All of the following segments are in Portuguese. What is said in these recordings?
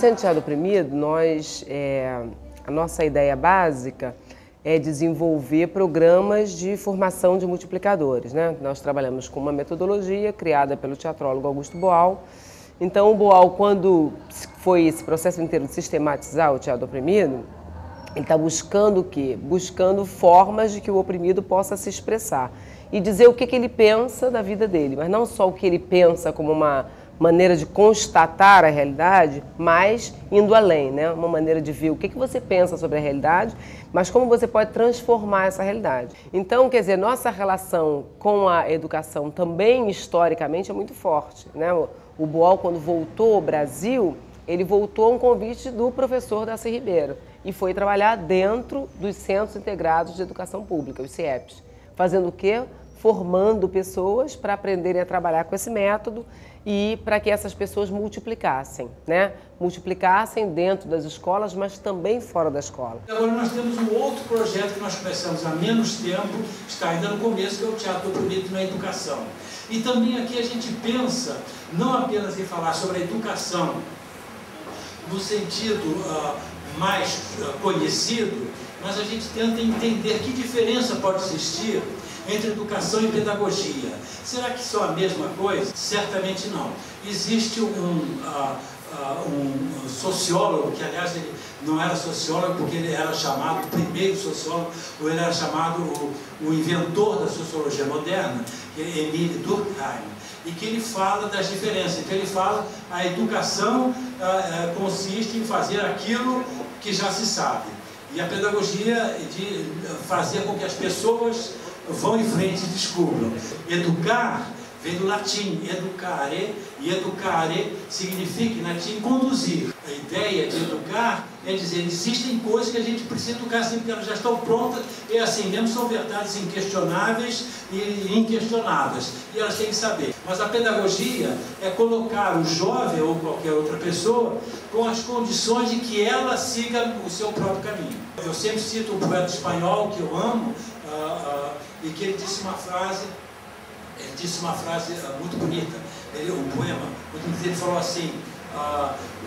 Centro Teatro Oprimido, a nossa ideia básica é desenvolver programas de formação de multiplicadores, né? Nós trabalhamos com uma metodologia criada pelo teatrólogo Augusto Boal. Então, o Boal, quando foi esse processo inteiro de sistematizar o teatro oprimido, ele está buscando o quê? Buscando formas de que o oprimido possa se expressar e dizer o que ele pensa da vida dele, mas não só o que ele pensa como uma maneira de constatar a realidade, mas indo além, né? Uma maneira de ver o que você pensa sobre a realidade, mas como você pode transformar essa realidade. Então, quer dizer, nossa relação com a educação também, historicamente, é muito forte, né? O Boal, quando voltou ao Brasil, ele voltou a um convite do professor Darcy Ribeiro e foi trabalhar dentro dos Centros Integrados de Educação Pública, os CIEPs. Fazendo o quê? Formando pessoas para aprenderem a trabalhar com esse método e para que essas pessoas multiplicassem, né? Multiplicassem dentro das escolas, mas também fora da escola. Agora nós temos um outro projeto que nós começamos há menos tempo, está ainda no começo, que é o Teatro Oprimido na Educação. E também aqui a gente pensa não apenas em falar sobre a educação no sentido mais conhecido, mas a gente tenta entender que diferença pode existir entre educação e pedagogia. Será que são a mesma coisa? Certamente não. Existe um sociólogo, que aliás ele não era sociólogo porque ele era chamado o primeiro sociólogo, ou ele era chamado o inventor da sociologia moderna, que é Émile Durkheim, e que ele fala das diferenças. Então ele fala a educação consiste em fazer aquilo que já se sabe, e a pedagogia de fazer com que as pessoas vão em frente e descubram. Educar vem do latim, educare, e educare significa, em latim, conduzir. A ideia de educar é dizer, existem coisas que a gente precisa educar assim, porque elas já estão prontas, e assim mesmo são verdades inquestionáveis e inquestionáveis, e elas têm que saber. Mas a pedagogia é colocar o jovem ou qualquer outra pessoa com as condições de que ela siga o seu próprio caminho. Eu sempre cito um poeta espanhol que eu amo, e que ele disse uma frase muito bonita, um poema, ele falou assim,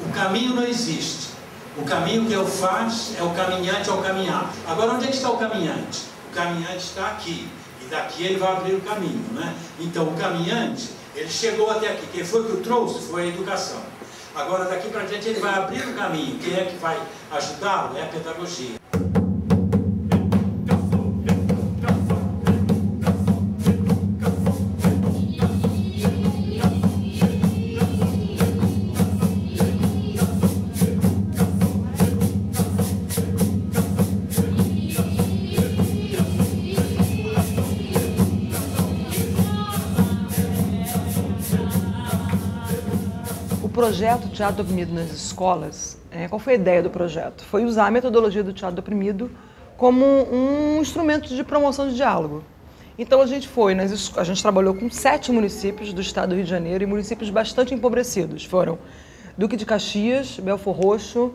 o caminho não existe, o caminho que eu faço é o caminhante ao caminhar. Agora, onde é que está o caminhante? O caminhante está aqui, e daqui ele vai abrir o caminho, né? Então, o caminhante, ele chegou até aqui, quem foi que o trouxe? Foi a educação. Agora, daqui para diante, ele vai abrir o caminho, quem é que vai ajudá-lo? É a pedagogia. O projeto Teatro Oprimido nas escolas, qual foi a ideia do projeto? Foi usar a metodologia do teatro oprimido como um instrumento de promoção de diálogo. Então a gente trabalhou com 7 municípios do estado do Rio de Janeiro e municípios bastante empobrecidos. Foram Duque de Caxias, Belfor Roxo,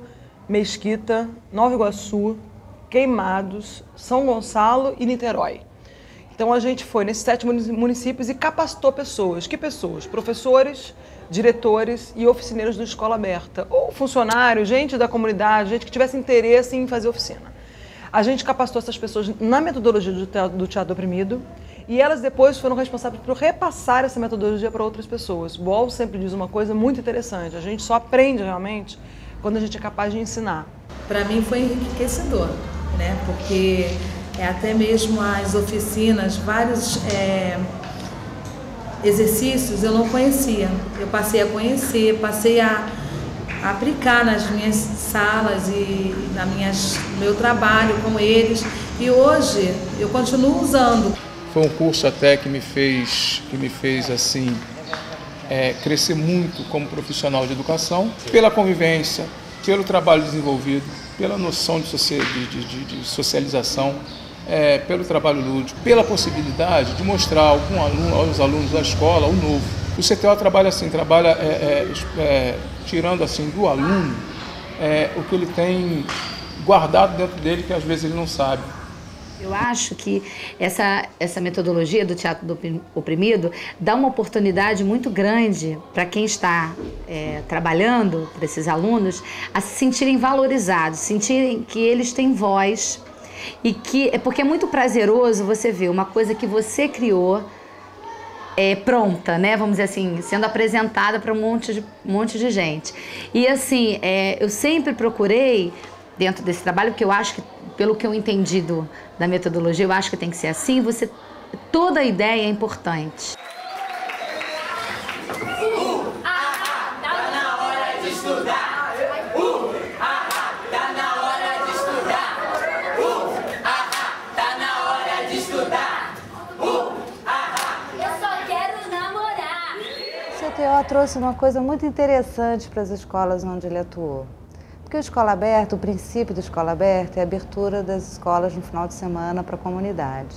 Mesquita, Nova Iguaçu, Queimados, São Gonçalo e Niterói. Então a gente foi nesses 7 municípios e capacitou pessoas. Que pessoas? Professores, diretores e oficineiros da escola aberta, ou funcionários, gente da comunidade, gente que tivesse interesse em fazer oficina. A gente capacitou essas pessoas na metodologia do teatro oprimido e elas depois foram responsáveis por repassar essa metodologia para outras pessoas. O Boal sempre diz uma coisa muito interessante, a gente só aprende realmente quando a gente é capaz de ensinar. Para mim foi enriquecedor, né? Porque até mesmo as oficinas, vários exercícios eu não conhecia. Eu passei a conhecer, passei a aplicar nas minhas salas e no meu trabalho com eles. E hoje eu continuo usando. Foi um curso até que me fez assim, crescer muito como profissional de educação, pela convivência, pelo trabalho desenvolvido, pela noção de socialização, pelo trabalho lúdico, pela possibilidade de mostrar aos alunos da escola o novo. O CTO trabalha assim, tirando assim do aluno o que ele tem guardado dentro dele, que às vezes ele não sabe. Eu acho que essa metodologia do teatro do oprimido dá uma oportunidade muito grande para quem está trabalhando, para esses alunos, a se sentirem valorizados, sentirem que eles têm voz e que porque é muito prazeroso você ver uma coisa que você criou pronta, né? Vamos dizer assim, sendo apresentada para um monte de gente. E assim, eu sempre procurei dentro desse trabalho, porque eu acho que, pelo que eu entendi da metodologia, eu acho que tem que ser assim, toda a ideia é importante. Tá na hora de estudar. Tá na hora de estudar. Tá na hora de estudar. Eu só quero namorar. O CTO trouxe uma coisa muito interessante para as escolas onde ele atuou. Porque a escola aberta, o princípio da escola aberta é a abertura das escolas no final de semana para a comunidade.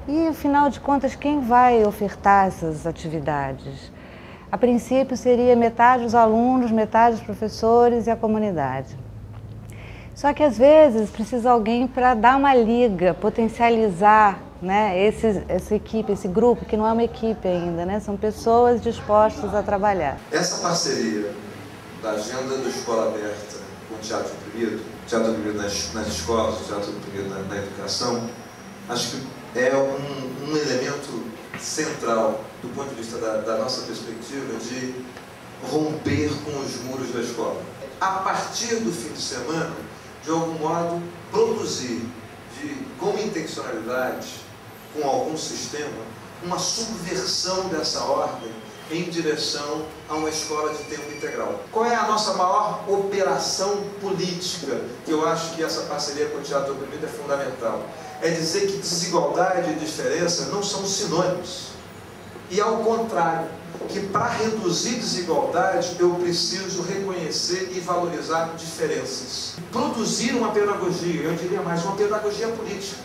E, afinal de contas, quem vai ofertar essas atividades? A princípio seria metade os alunos, metade os professores e a comunidade. Só que, às vezes, precisa alguém para dar uma liga, potencializar, né, essa equipe, esse grupo, que não é uma equipe ainda, né? São pessoas dispostas a trabalhar. Essa parceria da agenda da escola aberta com o teatro oprimido nas escolas, o teatro oprimido na educação, acho que é um elemento central do ponto de vista da nossa perspectiva de romper com os muros da escola. A partir do fim de semana, de algum modo, produzir com intencionalidade, com algum sistema, uma subversão dessa ordem em direção a uma escola de tempo integral. Qual é a nossa maior operação política, que eu acho que essa parceria com o teatro oprimido é fundamental? É dizer que desigualdade e diferença não são sinônimos. E ao contrário, que para reduzir desigualdade eu preciso reconhecer e valorizar diferenças. Produzir uma pedagogia, eu diria mais, uma pedagogia política,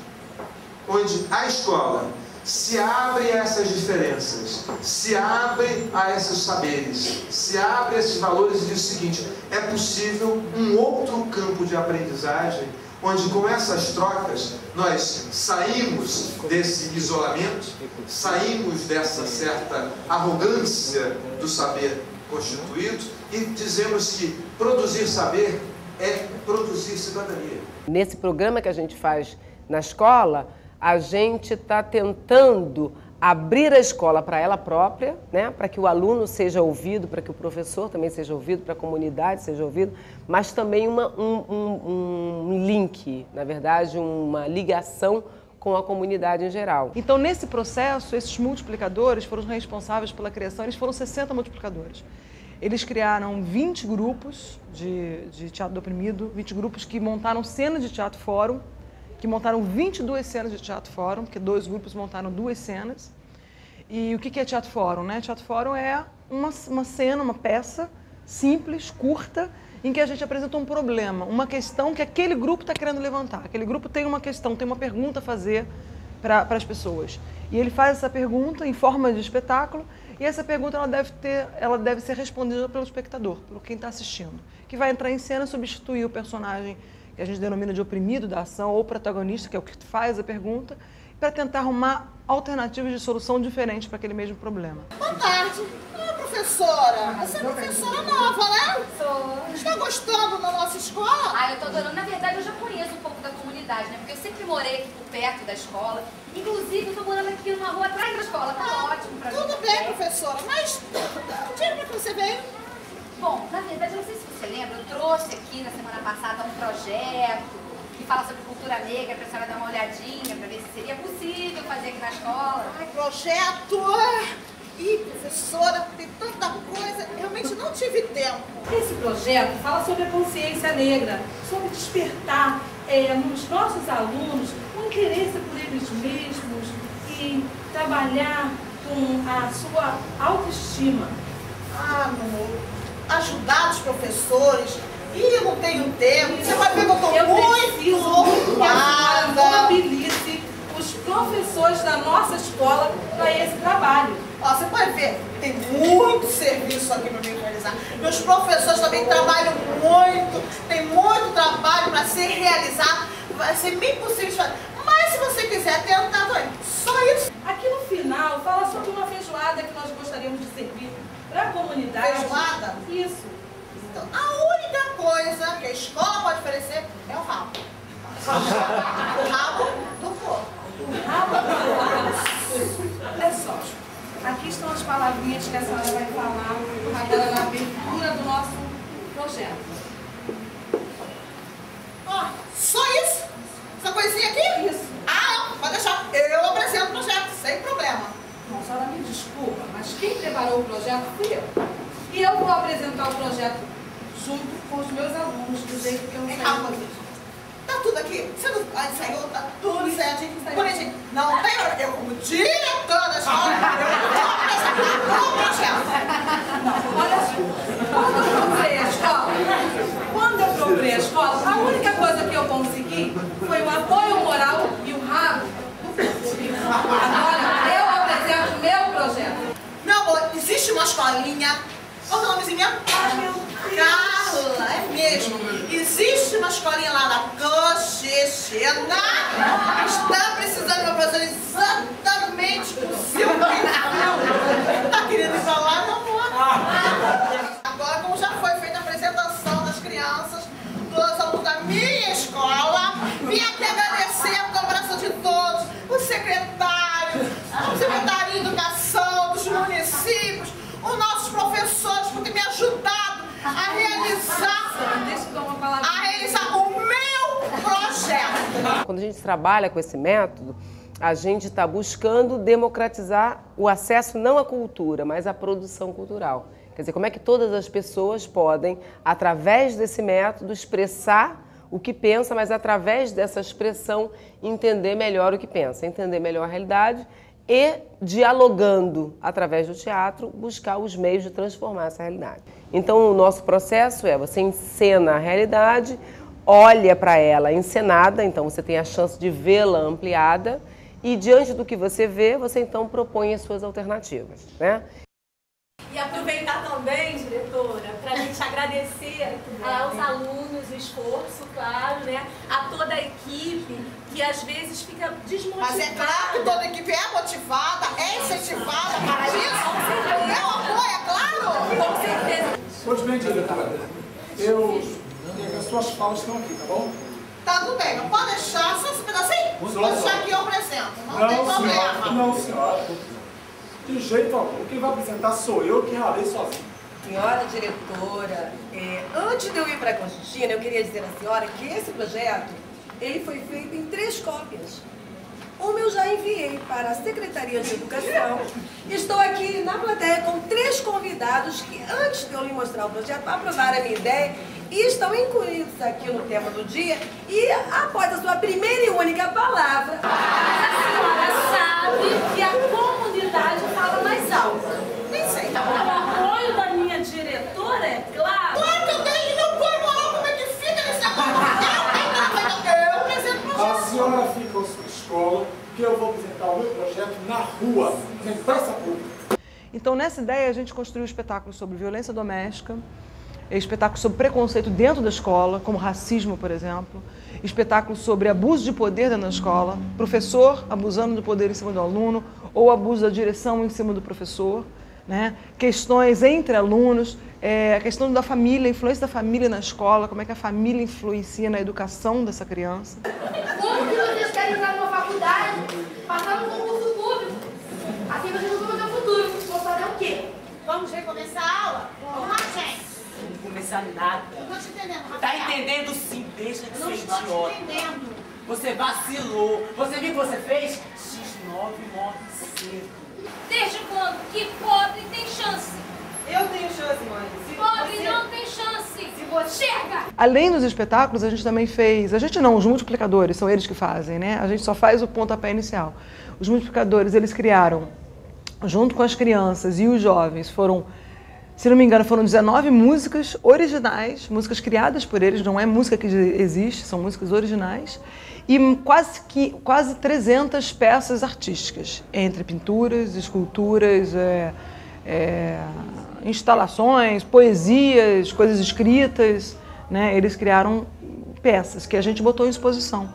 onde a escola se abre a essas diferenças, se abre a esses saberes, se abre a esses valores e diz o seguinte: é possível um outro campo de aprendizagem, onde com essas trocas nós saímos desse isolamento, saímos dessa certa arrogância do saber constituído e dizemos que produzir saber é produzir cidadania. Nesse programa que a gente faz na escola, a gente está tentando abrir a escola para ela própria, né? Para que o aluno seja ouvido, para que o professor também seja ouvido, para a comunidade seja ouvido, mas também um link, na verdade, uma ligação com a comunidade em geral. Então, nesse processo, esses multiplicadores foram responsáveis pela criação, eles foram 60 multiplicadores. Eles criaram 20 grupos de teatro do oprimido, 20 grupos que montaram cenas de teatro fórum, que montaram 22 cenas de teatro fórum, porque 2 grupos montaram 2 cenas. E o que é teatro fórum, né? Teatro fórum é uma cena, uma peça simples, curta, em que a gente apresenta um problema, uma questão que aquele grupo está querendo levantar. Aquele grupo tem uma questão, tem uma pergunta a fazer para as pessoas. E ele faz essa pergunta em forma de espetáculo, e essa pergunta ela deve ser respondida pelo espectador, pelo quem está assistindo, que vai entrar em cena e substituir o personagem que a gente denomina de oprimido da ação, ou protagonista, que é o que faz a pergunta, para tentar arrumar alternativas de solução diferentes para aquele mesmo problema. Boa tarde. Professora, você é professora nova, né? Sou. Está gostando da nossa escola? Ah, eu tô adorando. Na verdade, eu já conheço um pouco da comunidade, né? Porque eu sempre morei aqui por perto da escola. Inclusive, eu tô morando aqui numa rua atrás da escola. Tá ótimo pra mim. Tudo bem, professora, mas diga que você veio. Bom, na verdade, eu não sei se você lembra, eu trouxe aqui na semana passada um projeto que fala sobre cultura negra, para a senhora dar uma olhadinha, para ver se seria possível fazer aqui na escola. Ai, projeto! Ih, professora, tem tanta coisa, realmente não tive tempo. Esse projeto fala sobre a consciência negra, sobre despertar nos nossos alunos o interesse por eles mesmos e trabalhar com a sua autoestima. Ah, não. Ajudar os professores. Ih, eu não tenho tempo. Você vai ver que eu estou muito ocupada. Mobilize os professores da nossa escola para esse trabalho. Ó, você pode ver, tem muito serviço aqui para mim realizar. Meus professores também trabalham muito, tem muito trabalho para ser realizado. Vai ser bem possível de fazer. Mas se você quiser tentar, só isso. Aqui no final fala sobre uma feijoada que nós gostaríamos de servir para a comunidade. Feijoada? Isso. Então, a única coisa que a escola pode oferecer é o rabo. O rabo do porco. O rabo do porco. Olha só. Aqui estão as palavrinhas que a senhora vai falar agora na abertura do nosso projeto. Ó, só isso? Essa coisinha aqui? Isso. Ah, não, pode deixar. Eu apresento o projeto, sem problema. Não, a senhora me desculpa, mas quem preparou o projeto fui eu. E eu vou apresentar o projeto junto com os meus alunos, do jeito que eu sei. Calma, tá tudo aqui. Você não ensaiou, tá tudo certo. Corrigir. Não tem hora. Eu, como diretora da escola, eu vou apresentar o projeto. Não, olha só. Quando eu procurei a escola, a única coisa que eu consegui foi o apoio moral e o rabo do povo. Agora, eu apresento o meu projeto. Meu amor, existe uma escolinha. Qual é o nomezinho? Carla, é mesmo. Existe uma escolinha lá na Cochechena. Está precisando de uma professora exatamente com o seu perfil. Tá querendo ir pra lá, meu amor? Agora, como já foi feita a apresentação das crianças, dos alunos da minha escola, vim aqui agradecer a colaboração de todos, os secretários, o secretário de Educação dos municípios, os nossos professores por ter me ajudado a realizar o meu projeto. Quando a gente trabalha com esse método, a gente está buscando democratizar o acesso não à cultura, mas à produção cultural. Quer dizer, como é que todas as pessoas podem, através desse método, expressar o que pensa, mas através dessa expressão entender melhor o que pensa, entender melhor a realidade e, dialogando através do teatro, buscar os meios de transformar essa realidade. Então, o nosso processo é, você encena a realidade, olha para ela encenada, então você tem a chance de vê-la ampliada e, diante do que você vê, você então propõe as suas alternativas, né? E aproveitar também, diretora, para a gente agradecer aos alunos o esforço, claro, né? A toda a equipe que às vezes fica desmotivada. Mas é claro que toda a equipe é motivada, é incentivada para isso. É um apoio, é claro. Com certeza. Pois bem, diretora, as suas falas estão aqui, tá bom? Tá tudo bem, não pode deixar, só esse pedacinho? Pode deixar que eu apresento, não tem problema. Não, senhora. De jeito algum, quem vai apresentar sou eu que ralei sozinho. Senhora diretora, antes de eu ir para a Constantina, eu queria dizer à senhora que esse projeto, ele foi feito em 3 cópias. Uma eu já enviei para a Secretaria de Educação. Estou aqui na plateia com 3 convidados que, antes de eu lhe mostrar o projeto, aprovaram a minha ideia e estão incluídos aqui no tema do dia. E após a sua primeira e única palavra, a senhora sabe que a comunidade fala mais alto. Nem sei. O apoio da minha diretora, é claro. Claro que eu tenho, e meu apoio moral, como é que fica nesse negócio? Eu apresento o projeto. A senhora fica com a sua escola, que eu vou apresentar o meu projeto na rua, na praça pública. Então, nessa ideia, a gente construiu espetáculos sobre violência doméstica, espetáculos sobre preconceito dentro da escola, como racismo, por exemplo, espetáculos sobre abuso de poder dentro da escola, professor abusando do poder em cima do aluno, ou abuso da direção em cima do professor, né? Questões entre alunos, a questão da família, a influência da família na escola, como é que a família influencia na educação dessa criança. Como que vocês querem entrar numa faculdade, passar num concurso público? Assim vocês não vão ter um futuro. Vão fazer o quê? Vamos recomeçar a aula? Vamos lá, gente. não começar nada. Não tô te entendendo, Rafael. Tá entendendo sim, deixa de ser não idiota. estou te entendendo. Você vacilou. Você viu o que você fez? X9 morre cedo. Desde quando que pobre tem chance? Eu tenho chance, mãe. Pobre não tem chance. Chega! Além dos espetáculos, a gente também fez... A gente não, os multiplicadores, são eles que fazem, né? A gente só faz o pontapé inicial. Os multiplicadores, eles criaram, junto com as crianças e os jovens, foram... Se não me engano, foram 19 músicas originais, músicas criadas por eles, não é música que existe, são músicas originais, e quase 300 peças artísticas, entre pinturas, esculturas, instalações, poesias, coisas escritas, né? Eles criaram peças que a gente botou em exposição.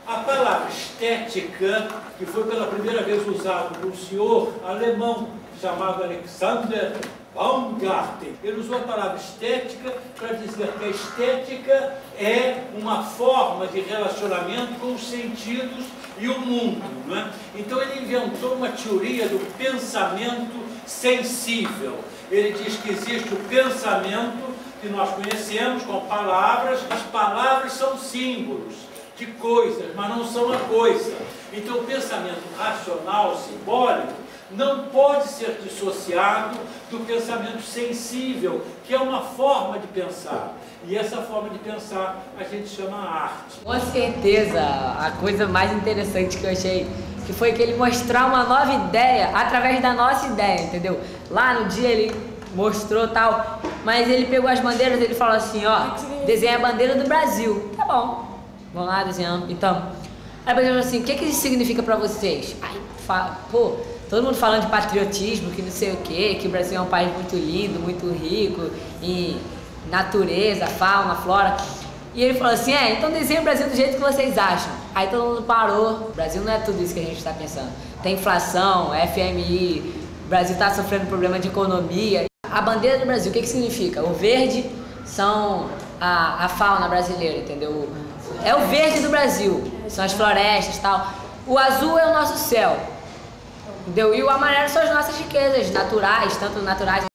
A palavra estética que foi pela primeira vez usado por um senhor alemão chamado Alexander Baumgarten. Ele usou a palavra estética para dizer que a estética é uma forma de relacionamento com os sentidos e o mundo, não é? Então ele inventou uma teoria do pensamento sensível. Ele diz que existe o pensamento que nós conhecemos com palavras. As palavras são símbolos de coisas, mas não são a coisa. Então o pensamento racional, simbólico, não pode ser dissociado do pensamento sensível, que é uma forma de pensar. E essa forma de pensar a gente chama arte. Com certeza, a coisa mais interessante que eu achei que foi que ele mostrar uma nova ideia através da nossa ideia, entendeu? Lá no dia ele mostrou tal, mas ele pegou as bandeiras, ele falou assim, ó, desenha a bandeira do Brasil. Tá bom, vamos lá desenhando. Então, aí ele falou assim, o que isso significa pra vocês? Aí, pô, todo mundo falando de patriotismo, que não sei o quê, que o Brasil é um país muito lindo, muito rico em natureza, fauna, flora. E ele falou assim, então desenha o Brasil do jeito que vocês acham. Aí todo mundo parou. O Brasil não é tudo isso que a gente está pensando. Tem inflação, FMI, o Brasil está sofrendo problema de economia. A bandeira do Brasil, o que significa? O verde são a fauna brasileira, entendeu? É o verde do Brasil, são as florestas e tal. O azul é o nosso céu, entendeu? E o amarelo são as nossas riquezas naturais, tanto naturais